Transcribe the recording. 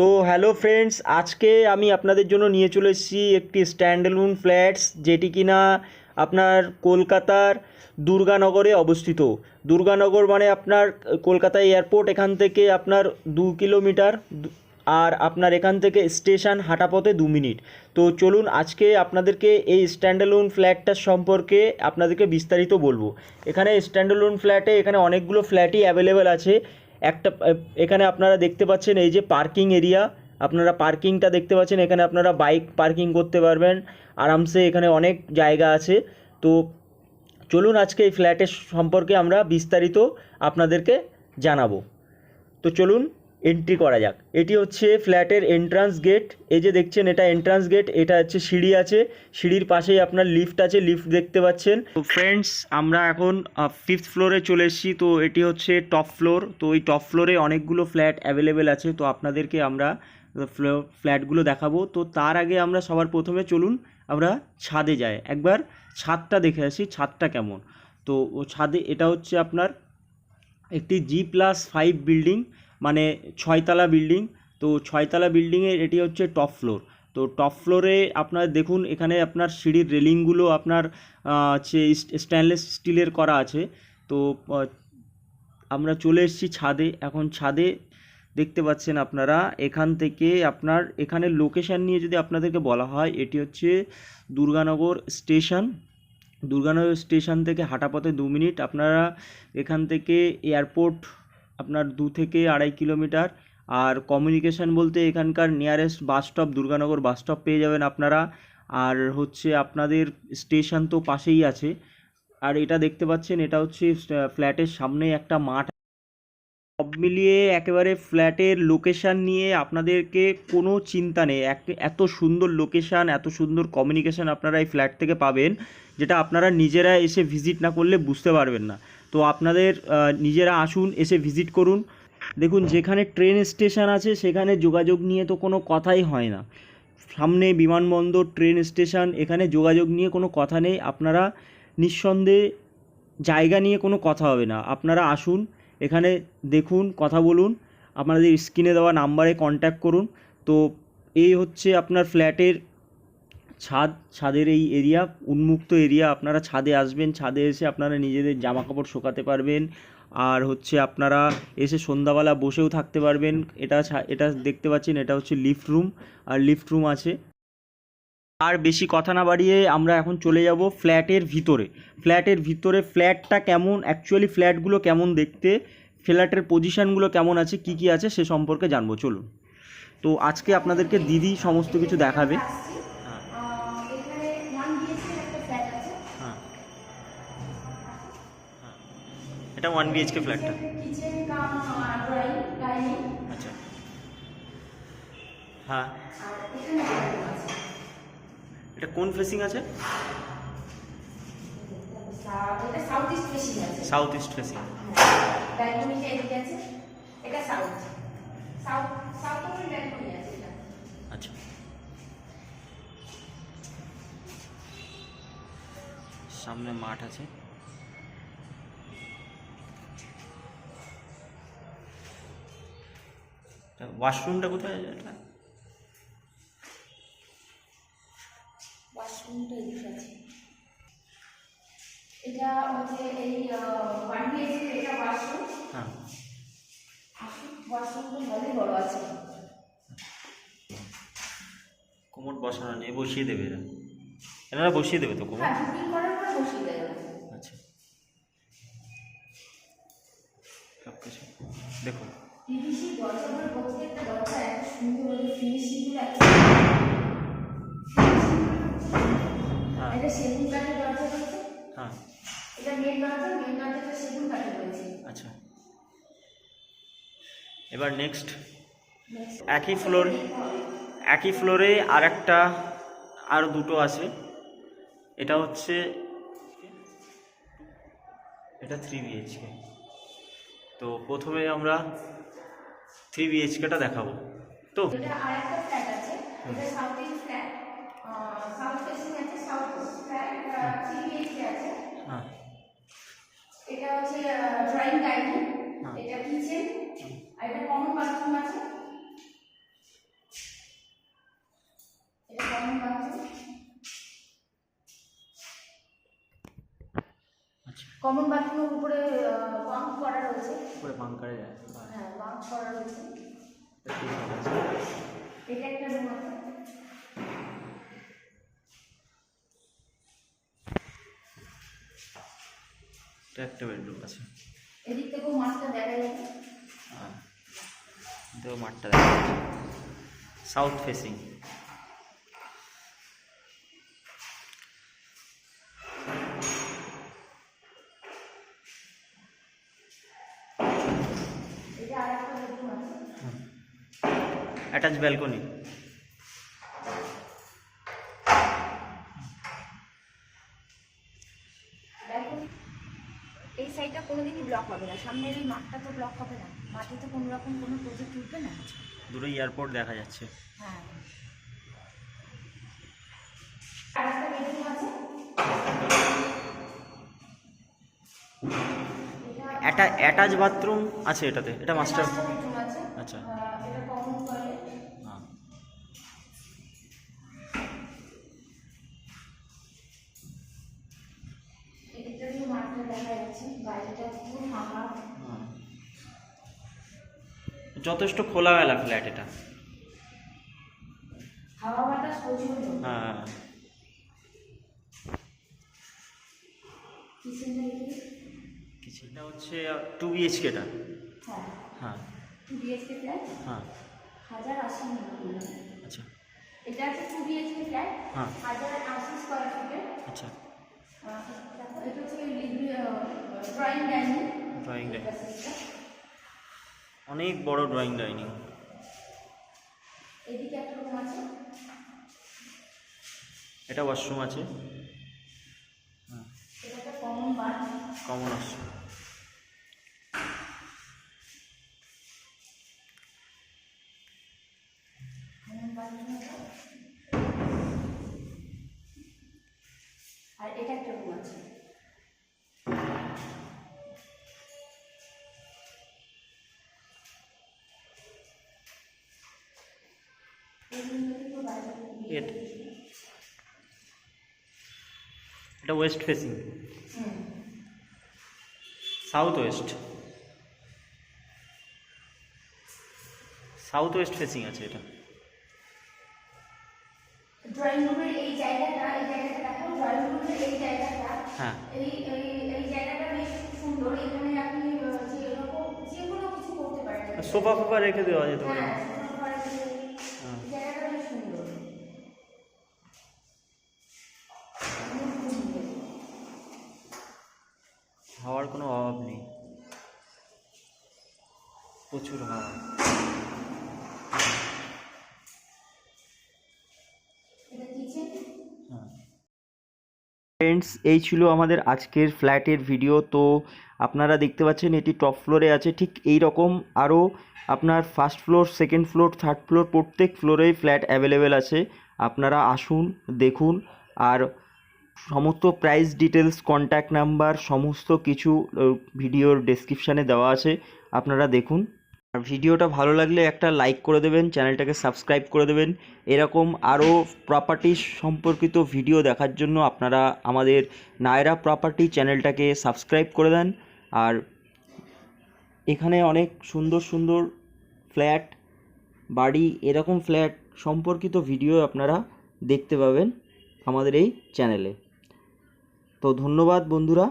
তো hello friends, আজকে আমি আপনাদের জন্য নিয়ে চলে এসেছি একটি স্ট্যান্ডঅ্যালোন ফ্ল্যাটস, যেটি কিনা আপনার কলকাতার দুর্গানগরে অবস্থিত। দুর্গানগর মানে আপনার কলকাতা এয়ারপোর্ট, এখান থেকে আপনার 2 কিলোমিটার, আর আপনার এখান থেকে স্টেশন হাঁটা পথে 2 মিনিট। তো চলুন আজকে আপনাদেরকে এই স্ট্যান্ডঅ্যালোন ফ্ল্যাটটার সম্পর্কে আপনাদেরকে বিস্তারিত বলবো। এখানে স্ট্যান্ডঅ্যালোন ফ্ল্যাটে এখানে অনেকগুলো ফ্ল্যাটই অ্যাভেলেবেল আছে। একটা এখানে আপনারা দেখতে পাচ্ছেন এই যে পার্কিং এরিয়া, আপনারা পার্কিংটা দেখতে পাচ্ছেন। এখানে আপনারা বাইক পার্কিং করতে পারবেন আরামসে, এখানে অনেক জায়গা আছে। তো চলুন আজকে এই ফ্ল্যাটের সম্পর্কে আমরা বিস্তারিত আপনাদেরকে জানাবো। তো চলুন এন্ট্রি করা যাক। এটি হচ্ছে ফ্ল্যাটের এন্ট্রান্স গেট। এই যে দেখছেন এটা এন্ট্রান্স গেট, এটা হচ্ছে সিঁড়ি আছে, সিঁড়ির পাশেই আপনার লিফট আছে, লিফট দেখতে পাচ্ছেন। তো ফ্রেন্ডস, আমরা এখন 5th ফ্লোরে চলে এসেছি। তো এটি হচ্ছে টপ ফ্লোর। তো এই টপ ফ্লোরে অনেকগুলো ফ্ল্যাট অ্যাভেলেবেল আছে, তো আপনাদেরকে আমরা ফ্ল্যাটগুলো দেখাবো। তো তার আগে আমরা সবার প্রথমে চলুন আমরা ছাদে যাই, একবার ছাদটা দেখে আসি ছাদটা কেমন। তো ও ছাদে এটা হচ্ছে আপনার একটি G+5 বিল্ডিং, মানে 6তলা বিল্ডিং। তো 6তলা বিল্ডিংয়ের এটি হচ্ছে টপ ফ্লোর। তো টপ ফ্লোরে আপনার দেখুন এখানে আপনার সিঁড়ির রেলিংগুলো আপনার হচ্ছে স্টেনলেস স্টিলের করা আছে। তো আমরা চলে এসেছি ছাদে। এখন ছাদে দেখতে পাচ্ছেন আপনারা, এখান থেকে আপনার এখানে লোকেশান নিয়ে যদি আপনাদেরকে বলা হয়, এটি হচ্ছে দুর্গানগর স্টেশন। দুর্গানগর স্টেশন থেকে হাঁটা পথে 2 মিনিট। আপনারা এখান থেকে এয়ারপোর্ট আপনার 2 থেকে 2.5 কিলোমিটার। আর কমিউনিকেশান বলতে এখানকার nearest bus stop Durganagar bus stop পেয়ে যাবেন আপনারা। আর হচ্ছে আপনাদের স্টেশন তো পাশেই আছে। আর এটা দেখতে পাচ্ছেন, এটা হচ্ছে ফ্ল্যাটের সামনে একটা মাঠ। সব মিলিয়ে একেবারে ফ্ল্যাটের লোকেশান নিয়ে আপনাদেরকে কোনো চিন্তা নেই। এত সুন্দর লোকেশান, এত সুন্দর কমিউনিকেশান আপনারা এই ফ্ল্যাট থেকে পাবেন, যেটা আপনারা নিজেরা এসে ভিজিট না করলে বুঝতে পারবেন না। তো আপনাদের নিজেরা আসুন, এসে ভিজিট করুন। দেখুন যেখানে ট্রেন স্টেশন আছে সেখানে যোগাযোগ নিয়ে তো কোনো কথাই হয় না। সামনে বিমানবন্দর, ট্রেন স্টেশন, এখানে যোগাযোগ নিয়ে কোনো কথা নেই। আপনারা নিঃসন্দেহে জায়গা নিয়ে কোনো কথা হবে না। আপনারা আসুন, এখানে দেখুন, কথা বলুন, আপনাদের স্ক্রিনে দেওয়া নাম্বারে কন্ট্যাক্ট করুন। তো এই হচ্ছে আপনার ফ্ল্যাটের ছাদ, ছাদের এই এরিয়া, উন্মুক্ত এরিয়া। আপনারা ছাদে আসবেন, ছাদে এসে আপনারা নিজেদের জামা কাপড় শোকাতে পারবেন। আর হচ্ছে আপনারা এসে সন্ধ্যাবেলা বসেও থাকতে পারবেন। এটা দেখতে পাচ্ছেন, এটা হচ্ছে লিফট রুম, আর লিফট রুম আছে। আর বেশি কথা না বাড়িয়ে আমরা এখন চলে যাব ফ্ল্যাটের ভিতরে। ফ্ল্যাটের ভিতরে ফ্ল্যাটটা কেমন, অ্যাকচুয়ালি ফ্ল্যাটগুলো কেমন দেখতে, ফ্ল্যাটের পজিশানগুলো কেমন আছে, কি কি আছে সে সম্পর্কে জানবো। চলুন। তো আজকে আপনাদেরকে দিদি সমস্ত কিছু দেখাবে। হ্যাঁ, হ্যাঁ, হ্যাঁ, এটা 1 BHK ফ্ল্যাটটা। আচ্ছা, হ্যাঁ। এটা কোন ফেসিং আছে? South east facing. আচ্ছা, সামনে মাঠ আছে। ওয়াশরুমটা কোথায় আছে? এটা ওয়াশরুমটা এদিকে আছে। এটা হচ্ছে এই 1 BHK, এটা ওয়াশরুম। হ্যাঁ, ওয়াশরুমটা ভালোই বড় আছে। কোমর বসানো নেই, বসিয়ে দেবে এরা, এনারা বসিয়ে দেবে তো কোমর। হ্যাঁ, বুকিং করার পরে বসিয়ে দেয় ওরা। আচ্ছা, সব কিছু দেখুন। পিভিসি দরজাগুলো, প্রত্যেকটা দরজা এত সুন্দর ফিনিশিংগুলো এত। হ্যাঁ, এটা সেগুন কাঠের দরজা রয়েছে। হ্যাঁ, এটা মেন দরজাটা সেগুন কাঠের রয়েছে। আচ্ছা। এবার নেক্সট Next, একই ফ্লোরে আরও দুটো আছে। এটা হচ্ছে, এটা 3 BHK। তো প্রথমে আমরা 3 BHKটা দেখাবো। তো এটা আরেকটা ফ্ল্যাট আছে, এটা south east flat, south facing আছে, সাউথ ইস্ট ফ্ল্যাট, 3 BHK আছে। হ্যাঁ, এটা হচ্ছে ড্রয়িং ডাইনিং, হ্যাঁ, এটা কিচেন, আর এটা কমন বাথরুম আছে। কমন বাথরুমের উপরে বাঙ্ক করা রয়েছে। উপরে বাঙ্কারে যায়। হ্যাঁ, বাঙ্ক করা রয়েছে। ঠিক আছে। এটা একটা রুম আছে। এটা একটা বেডরুম আছে। এদিক থেকেও মাঠটা দেখা যাবে। হ্যাঁ, এটাও মাঠটা দেখা যাচ্ছে। South facing. এটা আরেকটা বেডরুম আছে। Attach balcony. এই সাইডটা কোনোদিনই ব্লক হবে না, সামনের এই মাঠটা তো ব্লক হবে না, মাঠে তো কোনো রকম কোনো প্রজেক্ট উঠবে না। দূরে এয়ারপোর্ট দেখা যাচ্ছে। হ্যাঁ, আরেকটা বেডরুম আছে। অ্যাটাচ বাথরুম আছে এটাতে। এটা মাস্টার বেডরুম আছে। আচ্ছা। এটা কমন টয়লেট। হ্যাঁ, এদিকটা দিয়ে মাঠটা দেখা যাচ্ছে, বাইরেটা পুরো ফাঁকা। হ্যাঁ। যথেষ্ট খোলামেলা ফ্ল্যাট এটা। হাওয়া বাতাস প্রচুর। হ্যাঁ, কিচেনটা এদিকে। এটা হচ্ছে 2 BHK-টা। হ্যাঁ, হ্যাঁ 2 BHK ফ্ল্যাট। হ্যাঁ 1080 আচ্ছা এটা আছে 2 BHK ফ্ল্যাট। হ্যাঁ 1080 স্কয়ার ফিটের। আচ্ছা। এটা হচ্ছে ড্রয়িং ডাইনিং। ড্রয়িং ডাইনিং, অনেক বড় ড্রয়িং ডাইনিং। এদিকে একটা রুম আছে। এটা ওয়াশরুম আছে। হ্যাঁ, এটা একটা কমন বাথ। Common washroom. আর এটা একটা রুম আছে। এটা west facing, south west facing আছে এটা। ড্রয়িং রুমের এই জায়গাটা দেখো, ড্রয়িং রুমের এই জায়গাটা। হ্যাঁ, এই জায়গাটা বেশ সুন্দর। এখানে আপনি যে এরকম যে কোনো কিছু করতে পারেন। সোফা ফোফা রেখে দেওয়া যেতে পারে। হ্যাঁ, জায়গাটা বেশ সুন্দর। হাওয়ার কোনো অভাব নেই, প্রচুর হাওয়া। এটা কিচেন। ফ্রেন্ডস, এই ছিল আমাদের আজকের ফ্ল্যাটের ভিডিও। তো আপনারা দেখতে পাচ্ছেন এটি টপ ফ্লোরে আছে। ঠিক এই রকম আরও আপনার first floor, second floor, third floor, প্রত্যেক ফ্লোরেই ফ্ল্যাট অ্যাভেলেবেল আছে। আপনারা আসুন, দেখুন। আর সমস্ত প্রাইস ডিটেলস, কন্ট্যাক্ট নাম্বার সমস্ত কিছু ভিডিওর ডেসক্রিপশানে দেওয়া আছে, আপনারা দেখুন। আর ভিডিওটা ভালো লাগলে একটা লাইক করে দেবেন, চ্যানেলটাকে সাবস্ক্রাইব করে দেবেন। এরকম আরও প্রপার্টি সম্পর্কিত ভিডিও দেখার জন্য আপনারা আমাদের নায়রা প্রপার্টি চ্যানেলটাকে সাবস্ক্রাইব করে দেন। আর এখানে অনেক সুন্দর সুন্দর ফ্ল্যাট, বাড়ি, এরকম ফ্ল্যাট সম্পর্কিত ভিডিও আপনারা দেখতে পাবেন আমাদের এই চ্যানেলে। তো ধন্যবাদ বন্ধুরা।